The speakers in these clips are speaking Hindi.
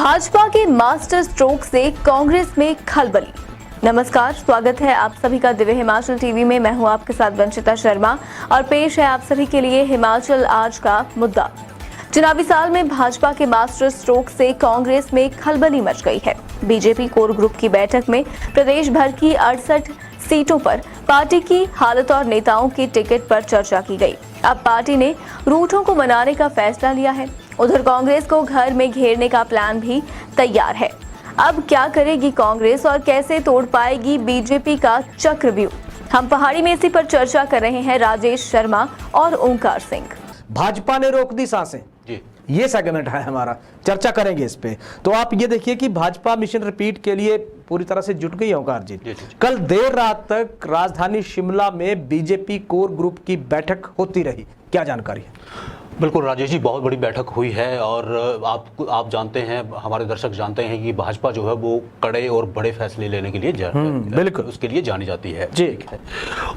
भाजपा के मास्टर स्ट्रोक से कांग्रेस में खलबली। नमस्कार, स्वागत है आप सभी का दिव्य हिमाचल टीवी में। मैं हूं आपके साथ वंशिता शर्मा और पेश है आप सभी के लिए हिमाचल आज का मुद्दा। चुनावी साल में भाजपा के मास्टर स्ट्रोक से कांग्रेस में खलबली मच गई है। बीजेपी कोर ग्रुप की बैठक में प्रदेश भर की 68 सीटों पर पार्टी की हालत और नेताओं की टिकट पर चर्चा की गई। अब पार्टी ने रूठों को मनाने का फैसला लिया है। उधर कांग्रेस को घर में घेरने का प्लान भी तैयार है। अब क्या करेगी कांग्रेस और कैसे तोड़ पाएगी बीजेपी का चक्रव्यूह? हम पहाड़ी में इसी पर चर्चा कर रहे हैं राजेश शर्मा और ओंकार सिंह। भाजपा ने रोक दी सांसें जी, ये सेगमेंट है हमारा, चर्चा करेंगे इस पे। तो आप ये देखिए कि भाजपा मिशन रिपीट के लिए पूरी तरह से जुट गई है ओंकार जी। कल देर रात तक राजधानी शिमला में बीजेपी कोर ग्रुप की बैठक होती रही, क्या जानकारी है? बिल्कुल राजेश जी, बहुत बड़ी बैठक हुई है और आप जानते हैं, हमारे दर्शक जानते हैं कि भाजपा जो है वो कड़े और बड़े फैसले लेने के लिए बिल्कुल उसके लिए जानी जाती है जी।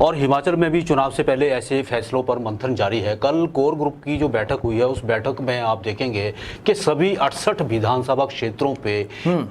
और हिमाचल में भी चुनाव से पहले ऐसे फैसलों पर मंथन जारी है। कल कोर ग्रुप की जो बैठक हुई है, उस बैठक में आप देखेंगे कि सभी 68 विधानसभा क्षेत्रों पे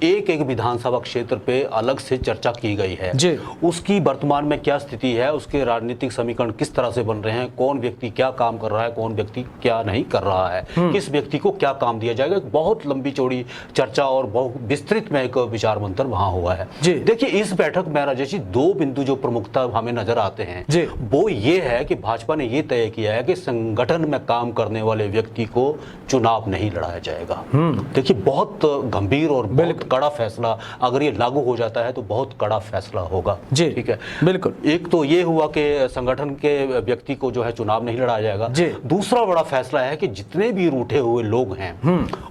एक एक विधानसभा क्षेत्र पे अलग से चर्चा की गई है। उसकी वर्तमान में क्या स्थिति है, उसके राजनीतिक समीकरण किस तरह से बन रहे हैं, कौन व्यक्ति क्या काम कर रहा है, कौन व्यक्ति क्या नहीं कर रहा है, किस व्यक्ति को क्या काम दिया जाएगा, बहुत लंबी चौड़ी चर्चा और बहुत विस्तृत में एक विचार मंथन वहां हुआ है। देखिए, इस बैठक में राजेश जी दो बिंदु जो प्रमुखता हमें नजर आते हैं, वो ये है कि भाजपा ने ये तय किया है कि संगठन में काम करने वाले व्यक्ति को चुनाव नहीं लड़ाया जाएगा। देखिए, बहुत गंभीर और बहुत कड़ा फैसला, अगर ये लागू हो जाता है तो बहुत कड़ा फैसला होगा। ठीक है, बिल्कुल। एक तो ये हुआ कि संगठन के व्यक्ति को जो है चुनाव नहीं लड़ाया जाएगा। दूसरा बड़ा फैसला है कि जितने भी रूठे हुए लोग हैं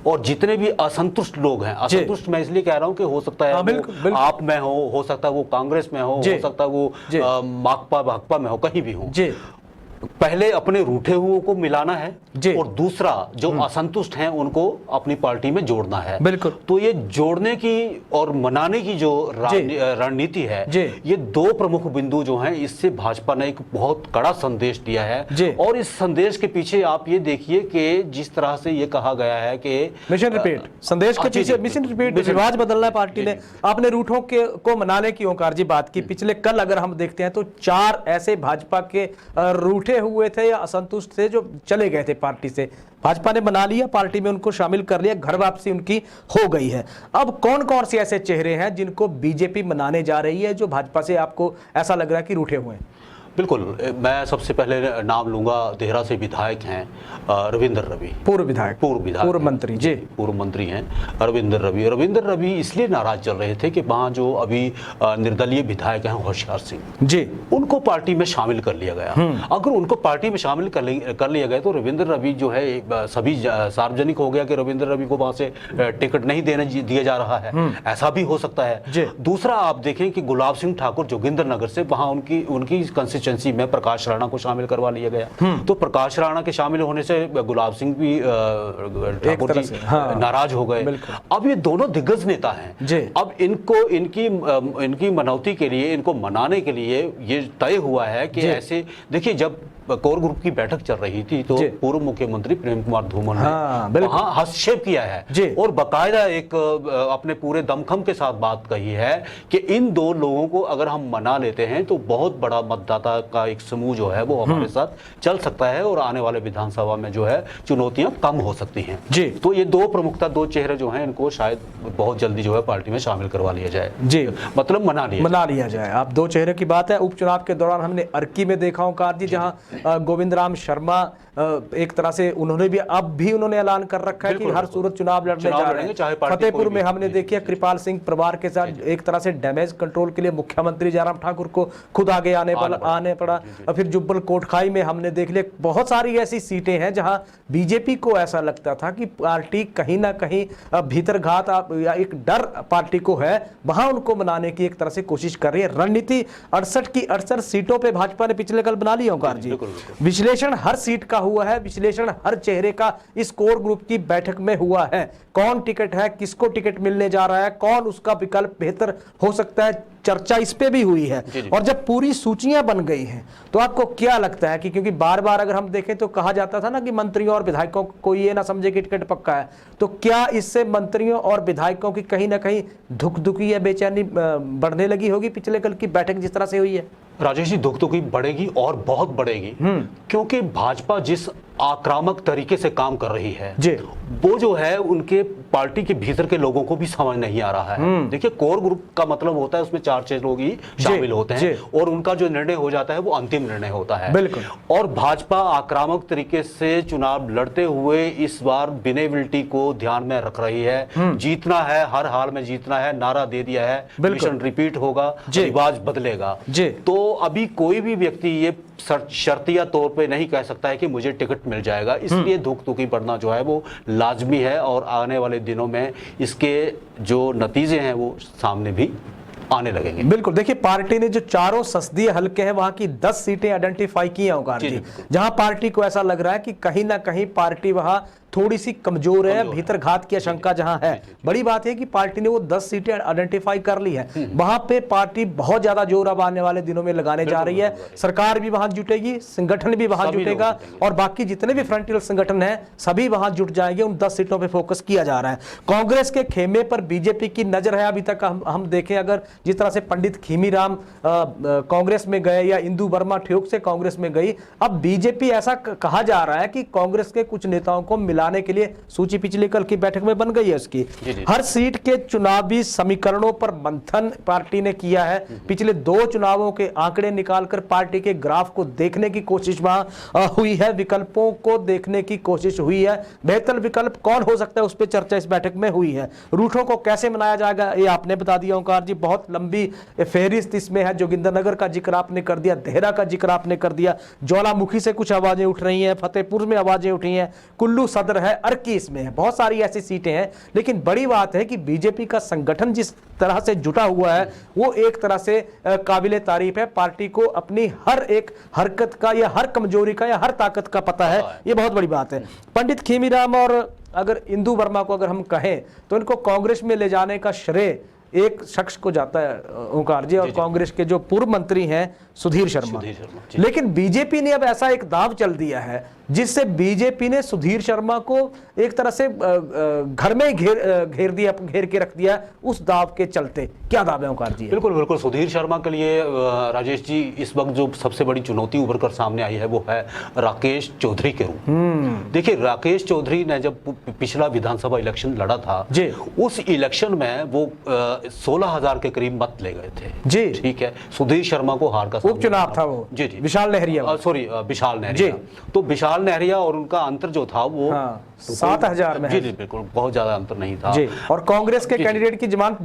और जितने भी असंतुष्ट लोग हैं, असंतुष्ट मैं इसलिए कह रहा हूं कि हो सकता है वो आप में हो सकता है वो कांग्रेस में हो सकता है वो माकपा भाकपा में हो, कहीं भी हो, पहले अपने रूठे हुओं को मिलाना है और दूसरा जो असंतुष्ट हैं उनको अपनी पार्टी में जोड़ना है। बिल्कुल। तो ये जोड़ने की और मनाने की जो रणनीति है, ये दो प्रमुख बिंदु जो हैं, इससे भाजपा ने एक बहुत कड़ा संदेश दिया है। और इस संदेश के पीछे आप ये देखिए कि जिस तरह से ये कहा गया है कि मिशन रिपीट, संदेश के पीछे मिशन रिपीट, रिवाज बदलना है पार्टी ने। आपने रूठों को मनाने की ओंकार जी बात की। पिछले कल अगर हम देखते हैं तो 4 ऐसे भाजपा के रूठे हुए थे या असंतुष्ट थे जो चले गए थे पार्टी से, भाजपा ने बना लिया, पार्टी में उनको शामिल कर लिया, घर वापसी उनकी हो गई है। अब कौन कौन से ऐसे चेहरे हैं जिनको बीजेपी मनाने जा रही है, जो भाजपा से आपको ऐसा लग रहा है कि रूठे हुए हैं? बिल्कुल, मैं सबसे पहले नाम लूंगा, देहरा से विधायक हैं रविंद्र रवि, पूर्व मंत्री जी, पूर्व मंत्री हैं रविंद्र रवि इसलिए नाराज चल रहे थे कि वहां जो अभी निर्दलीय विधायक हैं होशियार सिंह जी, उनको पार्टी में शामिल कर लिया गया। अगर उनको पार्टी में शामिल कर लिया गया तो रविंद्र रवि जो है, सभी सार्वजनिक हो गया कि रविंद्र रवि को वहां से टिकट नहीं दिया जा रहा है, ऐसा भी हो सकता है। दूसरा आप देखें कि गुलाब सिंह ठाकुर जोगिंद्र नगर से, वहां उनकी में प्रकाश राणा को शामिल करवा लिया गया। तो प्रकाश राणा के शामिल होने से गुलाब सिंह भी ठाकुर जी नाराज हो गए। अब ये दोनों दिग्गज नेता हैं। अब इनकी मनौती के लिए, इनको मनाने के लिए ये तय हुआ है कि ऐसे देखिए, जब कोर ग्रुप की बैठक चल रही थी तो पूर्व मुख्यमंत्री प्रेम कुमार धूमल ने वहां हस्तक्षेप किया है और बाकायदा एक अपने पूरे दमखम के साथ बात कही है कि इन दो लोगों को अगर हम मना लेते हैं तो बहुत बड़ा मतदाता का एक समूह जो है वो हमारे साथ चल सकता है और आने वाले विधानसभा में जो है चुनौतियां कम हो सकती हैं। तो ये दो चेहरे जो हैं, इनको शायद बहुत जल्दी जो है पार्टी में शामिल करवा लिया जाए जी, मतलब मना लिया जाए। आप दो चेहरे की बात है। उपचुनाव के दौरान हमने अर्की में देखा ओंकार जी, जहां गोविंद राम शर्मा एक तरह से उन्होंने ऐलान कर रखा है कि हर सूरत चुनाव लड़ने जा रहे हैं। फतेहपुर में हमने देखिए कृपाल सिंह परिवार के साथ एक तरह से डैमेज कंट्रोल के लिए मुख्यमंत्री जयराम ठाकुर को खुद आगे आने पड़ा। और फिर जुब्बल कोटखाई में हमने देख लिया। बहुत सारी ऐसी सीटें हैं जहां बीजेपी को ऐसा लगता था कि पार्टी कहीं ना कहीं भीतरघात या एक डर पार्टी को है, वहां उनको मनाने की एक तरह से कोशिश कर रही है। रणनीति 68 की 68 सीटों पर भाजपा ने पिछले कल बना लिया ओंकार जी। विश्लेषण हर सीट का हुआ है, विश्लेषण हर चेहरे का इस कोर ग्रुप की बैठक में हुआ है। कौन टिकट है, किसको टिकट मिलने जा रहा है, कौन उसका विकल्प बेहतर हो सकता है, चर्चा इस पे भी हुई है। और जब पूरी सूचियां बन गई हैं तो आपको क्या लगता है कि, क्योंकि बार बार अगर हम देखें तो कहा जाता था ना कि मंत्रियों और विधायकों को ये ना समझे कि टिकट पक्का है, तो क्या इससे मंत्रियों और विधायकों की कहीं ना कहीं धुक-धुकी या बेचैनी बढ़ने लगी होगी पिछले कल की बैठक जिस तरह से हुई है? राजेश जी, धुक-धुकी बढ़ेगी और बहुत बढ़ेगी, क्योंकि भाजपा जिस आक्रामक तरीके से काम कर रही है वो जो है उनके पार्टी के भीतर के लोगों को भी समझ नहीं आ रहा है। देखिए, कोर ग्रुप का मतलब होता है उसमें 4-6 लोग ही शामिल होते हैं और उनका जो निर्णय हो जाता है वो अंतिम निर्णय होता है। बिल्कुल। और भाजपा आक्रामक तरीके से चुनाव लड़ते हुए इस बार विनेबिलिटी को ध्यान में रख रही है। जीतना है, हर हाल में जीतना है, नारा दे दिया है, मिशन रिपीट होगा, रिवाज बदलेगा। तो अभी कोई भी व्यक्ति ये शर्तिया तौर पे नहीं कह सकता है कि मुझे टिकट मिल जाएगा, इसलिए धुक-धुकी बढ़ना जो है वो लाजमी है और आने वाले दिनों में इसके जो नतीजे हैं वो सामने भी आने लगेंगे। बिल्कुल। देखिए, पार्टी ने जो चारों संसदीय हलके हैं वहां की 10 सीटें आइडेंटिफाई की हैं ओंकार जी, जहां पार्टी को ऐसा लग रहा है कि कहीं ना कहीं पार्टी वहां थोड़ी सी कमजोर है, भीतर घात की आशंका जहां है। बड़ी बात है कि पार्टी ने वो 10 सीटें आइडेंटिफाई कर ली है, वहां पे पार्टी बहुत ज्यादा जोर अब आने वाले दिनों में लगाने जा रही है। सरकार भी वहां जुटेगी, संगठन भी वहां जुटेगा और बाकी जितने भी फ्रंटियल संगठन है सभी वहां जुट जाएंगे। उन 10 सीटों पे फोकस किया जा रहा है। कांग्रेस के खेमे पर बीजेपी की नजर है। अभी तक हम देखें, अगर जिस तरह से पंडित खीमीराम कांग्रेस में गए या इंदु वर्मा ठियोग से कांग्रेस में गई, अब बीजेपी ऐसा कहा जा रहा है कि कांग्रेस के कुछ नेताओं को मिलाने के लिए सूची पिछले कल की बैठक में बन गई है उसकी। हर सीट के चुनावी समीकरणों पर मंथन पार्टी ने किया है। पिछले 2 चुनावों के आंकड़े निकालकर पार्टी के ग्राफ को देखने की कोशिश वहां हुई है, विकल्पों को देखने की कोशिश हुई है। बेहतर विकल्प कौन हो सकता है उस पर चर्चा इस बैठक में हुई है। रूठों को कैसे मनाया जाएगा ये आपने बता दिया ओंकार जी, बहुत लंबी फेहरिस्त इसमें है। जोगिंदरनगर का जिक्र आपने कर दिया, देहरा का जिक्र आपने कर दिया, ज्वालामुखी से कुछ आवाजें उठ रही हैं, फतेहपुर में आवाजें उठी हैं, कुल्लू सदर है, अर्की इसमें है, बहुत सारी ऐसी सीटें हैं। लेकिन बड़ी बात है कि बीजेपी का संगठन जिस तरह से जुटा हुआ है वो एक तरह से काबिले तारीफ है। पार्टी को अपनी हर एक हरकत का या हर कमजोरी का या हर ताकत का पता है, ये बहुत बड़ी बात है। पंडित खीमीराम और अगर इंदु वर्मा को अगर हम कहें तो इनको कांग्रेस में ले जाने का श्रेय एक शख्स को जाता है ओंकार जी, और कांग्रेस के जो पूर्व मंत्री हैं सुधीर शर्मा। लेकिन बीजेपी ने अब ऐसा एक दाव चल दिया है जिससे बीजेपी ने सुधीर शर्मा को एक तरह से घर में घेर के रख दिया उस दाव के चलते। क्या दाव है ओंकार जी? बिल्कुल बिल्कुल। सुधीर शर्मा के लिए राजेश जी इस वक्त जो सबसे बड़ी चुनौती उभर कर सामने आई है वो है राकेश चौधरी के रूप। देखिए, राकेश चौधरी ने जब पिछला विधानसभा इलेक्शन लड़ा था उस इलेक्शन में वो 16,000 के करीब मत ले गए थे जी, ठीक है। सुधीर शर्मा को हार का उपचुनाव था वो जी, विशाल नहरिया, सॉरी विशाल नहरिया। तो विशाल नहरिया और उनका अंतर जो था वो 7,000 में जी जी, बिल्कुल बहुत ज्यादा अंतर नहीं था जी। और कांग्रेस के कैंडिडेट की जमानत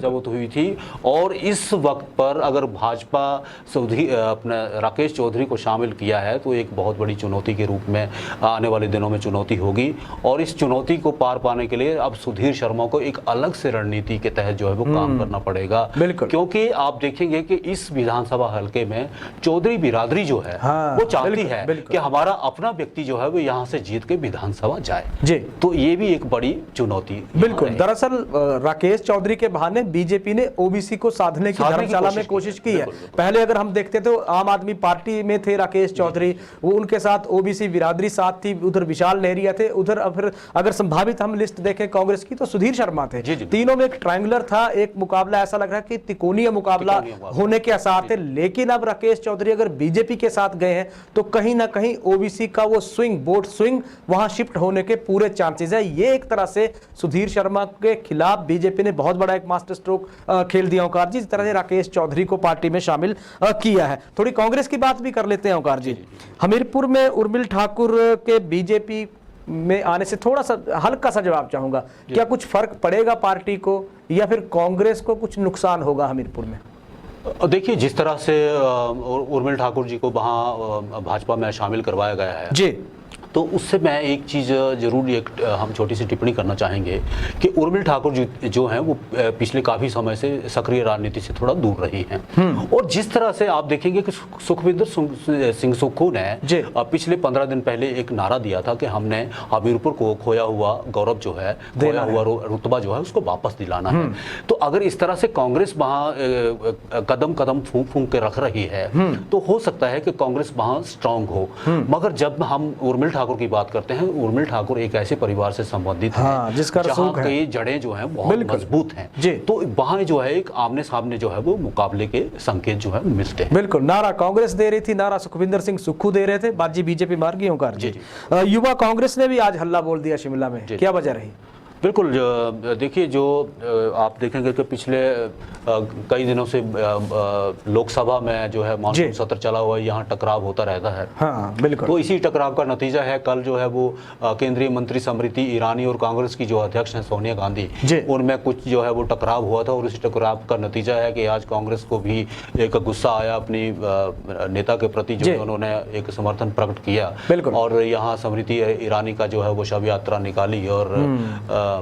जब्त हुई थी। और इस वक्त पर अगर भाजपा अपने राकेश चौधरी को शामिल किया है तो एक बहुत बड़ी चुनौती के रूप में आने वाले दिनों में चुनौती होगी। और इस चुनौती को पार पाने के लिए अब सुधीर शर्मा को एक अलग से रणनीति के तहत जो है वो काम करना पड़ेगा। क्योंकि आप देखेंगे कि इस विधानसभा हलके में चौधरी बिरादरी जो है वो चाहती है कि हमारा अपना व्यक्ति जो है वो यहाँ से जीत के विधानसभा जाए जी। तो ये भी एक बड़ी चुनौती। बिल्कुल। दरअसल राकेश चौधरी के बहाने बीजेपी ने ओबीसी को साधने की धर्मशाला में कोशिश की है। पहले अगर हम देखते तो आम आदमी पार्टी में थे राकेश चौधरी, वो उनके साथ ओबीसी बिरादरी साथ थी, उधर विशाल नहरिया थे, उधर फिर अगर संभावित हम लिस्ट देखें कांग्रेस की तो सुधीर शर्मा थे। तीनों में एक ट्रायंगुलर था, एक मुकाबला ऐसा लग रहा है कि त्रिकोणीय मुकाबला होने के आसार थे। लेकिन अब राकेश चौधरी अगर बीजेपी के साथ गए हैं तो कहीं ना कहीं ओबीसी का वो वोट स्विंग वहां शिफ्ट होने के पूरे चांसेस है। ये एक तरह से सुधीर शर्मा के खिलाफ बीजेपी ने बहुत बड़ा एक मास्टर स्ट्रोक खेल दिया ओंकार जी, जिस तरह से राकेश चौधरी को पार्टी में शामिल किया है। थोड़ी कांग्रेस की बात भी कर लेते हैं ओंकार जी। हमीरपुर में उर्मिल ठाकुर के बीजेपी में आने से थोड़ा सा हल्का सा जवाब चाहूंगा, क्या कुछ फर्क पड़ेगा पार्टी को या फिर कांग्रेस को कुछ नुकसान होगा हमीरपुर में? देखिए, जिस तरह से उर्मिल ठाकुर जी को वहाँ भाजपा में शामिल करवाया गया है जी, तो उससे मैं एक चीज़ जरूर हम छोटी सी टिप्पणी करना चाहेंगे कि उर्मिला ठाकुर जो हैं वो पिछले काफ़ी समय से सक्रिय राजनीति से थोड़ा दूर रही हैं। और जिस तरह से आप देखेंगे कि सुखविंदर सिंह सुक्खू ने पिछले 15 दिन पहले एक नारा दिया था कि हमने हमीरपुर को खोया हुआ गौरव जो है, खोया हुआ रुतबा जो है उसको वापस दिलाना है। तो अगर इस तरह से कांग्रेस वहाँ कदम कदम फूंक फूंक के रख रही है तो हो सकता है कि कांग्रेस वहाँ स्ट्रांग हो। मगर जब हम उर्मिला ठाकुर की बात करते हैं, उर्मिला ठाकुर एक ऐसे परिवार से संबंधित है जहाँ कई जड़ें जो हैं बहुत मजबूत हैं, तो वहाँ जो है एक आमने सामने जो है वो मुकाबले के संकेत जो है मिलते हैं। बिल्कुल, नारा कांग्रेस दे रही थी, नारा सुखविंदर सिंह सुक्खू दे रहे थे, बाजी बीजेपी मार गई ओंकार जी। युवा कांग्रेस ने भी आज हल्ला बोल दिया शिमला में, क्या वजह रही? बिल्कुल, देखिए जो आप देखेंगे कि पिछले कई दिनों से लोकसभा में जो है मानसून सत्र चला हुआ है, यहाँ टकराव होता रहता है। हाँ, बिल्कुल। तो इसी टकराव का नतीजा है कल जो है वो केंद्रीय मंत्री स्मृति ईरानी और कांग्रेस की जो अध्यक्ष हैं सोनिया गांधी, उनमें कुछ जो है वो टकराव हुआ था। और इसी टकराव का नतीजा है कि आज कांग्रेस को भी एक गुस्सा आया अपनी नेता के प्रति, जो उन्होंने एक समर्थन प्रकट किया और यहाँ स्मृति ईरानी का जो है वो शव यात्रा निकाली और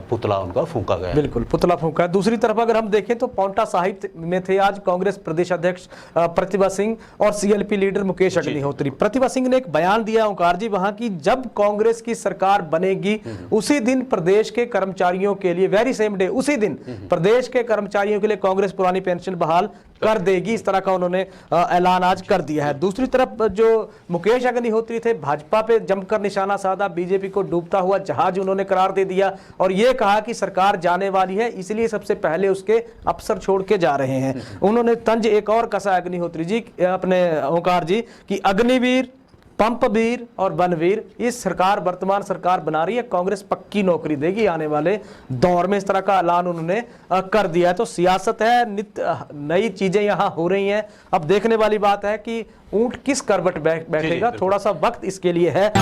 पुतला उनका फूंका गया। बिल्कुल, पुतला फूंका। दूसरी तरफ अगर हम देखें तो पांवटा साहिब में थे आज कांग्रेस प्रदेश अध्यक्ष प्रतिभा सिंह और सीएलपी लीडर मुकेश अग्निहोत्री। प्रतिभा सिंह ने एक बयान दिया ओंकार जी वहां की, जब कांग्रेस की सरकार बनेगी उसी दिन प्रदेश के कर्मचारियों के लिए, वेरी सेम डे, उसी दिन प्रदेश के कर्मचारियों के लिए कांग्रेस पुरानी पेंशन बहाल कर देगी। इस तरह का उन्होंने ऐलान आज कर दिया है। दूसरी तरफ जो मुकेश अग्निहोत्री थे, भाजपा पे जमकर निशाना साधा, बीजेपी को डूबता हुआ जहाज उन्होंने करार दे दिया और ये कहा कि सरकार जाने वाली है इसलिए सबसे पहले उसके अफसर छोड़ के जा रहे हैं। उन्होंने तंज एक और कसा अग्निहोत्री जी अपने ओंकार जी कि अग्निवीर, पंपवीर और वनवीर, इस सरकार वर्तमान सरकार बना रही है, कांग्रेस पक्की नौकरी देगी आने वाले दौर में। इस तरह का ऐलान उन्होंने कर दिया है। तो सियासत है, नित्य नई चीजें यहाँ हो रही हैं। अब देखने वाली बात है कि ऊंट किस करवट बैठेगा, थोड़ा सा वक्त इसके लिए है।